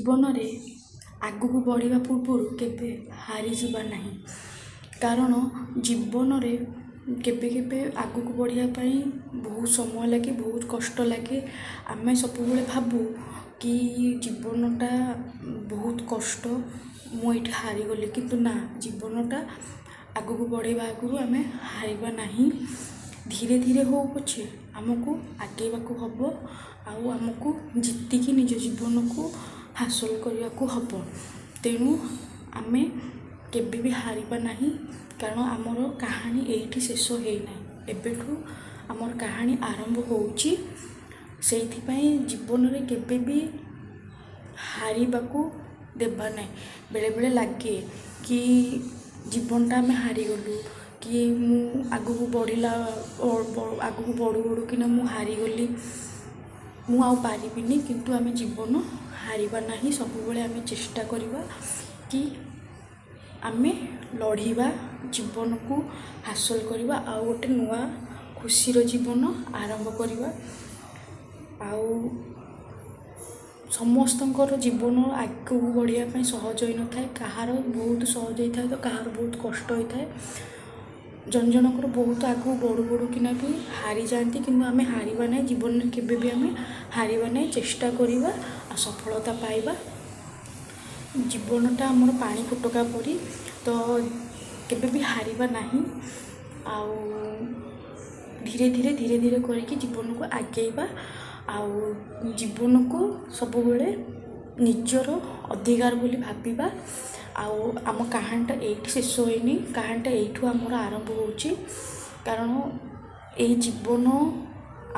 ଜୀବନରେ ଆଗକୁ ବଢ଼ିବା ପୂର୍ବରୁ କେବେ ହାରିଯିବା ନାହିଁ। କାରଣ ଜୀବନରେ କେବେ କେବେ ଆଗକୁ ବଢ଼ିବା ପାଇଁ ବହୁତ ସମୟ ଲାଗେ, ବହୁତ କଷ୍ଟ ଲାଗେ। ଆମେ ସବୁବେଳେ ଭାବୁ କି ଜୀବନଟା ବହୁତ କଷ୍ଟ, ମୁଁ ଏଇଠି ହାରିଗଲି, କିନ୍ତୁ ନା, ଜୀବନଟା ଆଗକୁ ବଢ଼ିବା ଆଗରୁ ଆମେ ହାରିବା ନାହିଁ। ଧୀରେ ଧୀରେ ହଉ ପଛେ ଆମକୁ ଆଗେଇବାକୁ ହେବ, ଆଉ ଆମକୁ ଜିତିକି ନିଜ ଜୀବନକୁ ହାସଲ କରିବାକୁ ହେବ। ତେଣୁ ଆମେ କେବେ ବି ହାରିବା ନାହିଁ, କାରଣ ଆମର କାହାଣୀ ଏଇଠି ଶେଷ ହେଇନାହିଁ, ଏବେଠୁ ଆମର କାହାଣୀ ଆରମ୍ଭ ହେଉଛି। ସେଇଥିପାଇଁ ଜୀବନରେ କେବେ ବି ହାରିବାକୁ ଦେବା ନାହିଁ। ବେଳେବେଳେ ଲାଗେ କି ଜୀବନଟା ଆମେ ହାରିଗଲୁ, କି ମୁଁ ଆଗକୁ ଆଗକୁ ବଢ଼ୁ କିନା ମୁଁ ହାରିଗଲି, ମୁଁ ଆଉ ପାରିବିନି। କିନ୍ତୁ ଆମେ ଜୀବନ ହାରିବା ନାହିଁ। ସବୁବେଳେ ଆମେ ଚେଷ୍ଟା କରିବା କି ଆମେ ଲଢ଼ିବା, ଜୀବନକୁ ହାସଲ କରିବା, ଆଉ ଗୋଟେ ନୂଆ ଖୁସିର ଜୀବନ ଆରମ୍ଭ କରିବା। ଆଉ ସମସ୍ତଙ୍କର ଜୀବନ ଆଗକୁ ବଢ଼ିବା ପାଇଁ ସହଜ ହୋଇନଥାଏ। କାହାର ବହୁତ ସହଜ ହୋଇଥାଏ ତ କାହାର ବହୁତ କଷ୍ଟ ହୋଇଥାଏ। ଜଣଙ୍କର ବହୁତ ଆଗକୁ ବଢ଼ୁ କିନା ବି ହାରିଯାଆନ୍ତି, କିନ୍ତୁ ଆମେ ହାରିବା ନାହିଁ। ଜୀବନରେ କେବେ ବି ଆମେ ହାରିବା ନାହିଁ, ଚେଷ୍ଟା କରିବା ଆଉ ସଫଳତା ପାଇବା। ଜୀବନଟା ଆମର ପାଣି ଫୋଟକା ପରି, ତ କେବେ ବି ହାରିବା ନାହିଁ। ଆଉ ଧୀରେ ଧୀରେ କରିକି ଜୀବନକୁ ଆଗେଇବା, ଆଉ ଜୀବନକୁ ସବୁବେଳେ ନିଜର ଅଧିକାର ବୋଲି ଭାବିବା। ଆଉ ଆମ କାହାଣୀଟା ଏଇଠି ଶେଷ ହୋଇନି, କାହାଣୀଟା ଏଇଠୁ ଆମର ଆରମ୍ଭ ହେଉଛି। କାରଣ ଏଇ ଜୀବନ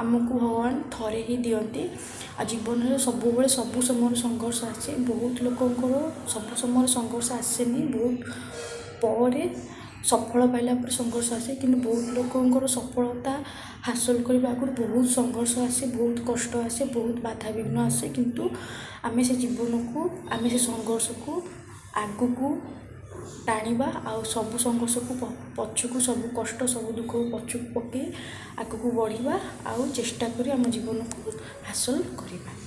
ଆମକୁ ଭଗବାନ ଥରେ ହିଁ ଦିଅନ୍ତି। ଆଉ ଜୀବନରେ ସବୁବେଳେ ସବୁ ସମୟରେ ସଂଘର୍ଷ ଆସେ। ବହୁତ ଲୋକଙ୍କର ସବୁ ସମୟରେ ସଂଘର୍ଷ ଆସେନି, ବହୁତ ପରେ ସଫଳ ପାଇଲା ପରେ ସଂଘର୍ଷ ଆସେ। କିନ୍ତୁ ବହୁତ ଲୋକଙ୍କର ସଫଳତା ହାସଲ କରିବା ଆଗରୁ ବହୁତ ସଂଘର୍ଷ ଆସେ, ବହୁତ କଷ୍ଟ ଆସେ, ବହୁତ ବାଧାବିଘ୍ନ ଆସେ। କିନ୍ତୁ ଆମେ ସେ ଜୀବନକୁ, ଆମେ ସେ ସଂଘର୍ଷକୁ ଆଗକୁ ଟାଣିବା, ଆଉ ସବୁ ସଂଘର୍ଷକୁ ପଛକୁ, ସବୁ କଷ୍ଟ, ସବୁ ଦୁଃଖକୁ ପଛକୁ ପକାଇ ଆଗକୁ ବଢ଼ିବା, ଆଉ ଚେଷ୍ଟା କରି ଆମ ଜୀବନକୁ ହାସଲ କରିବା।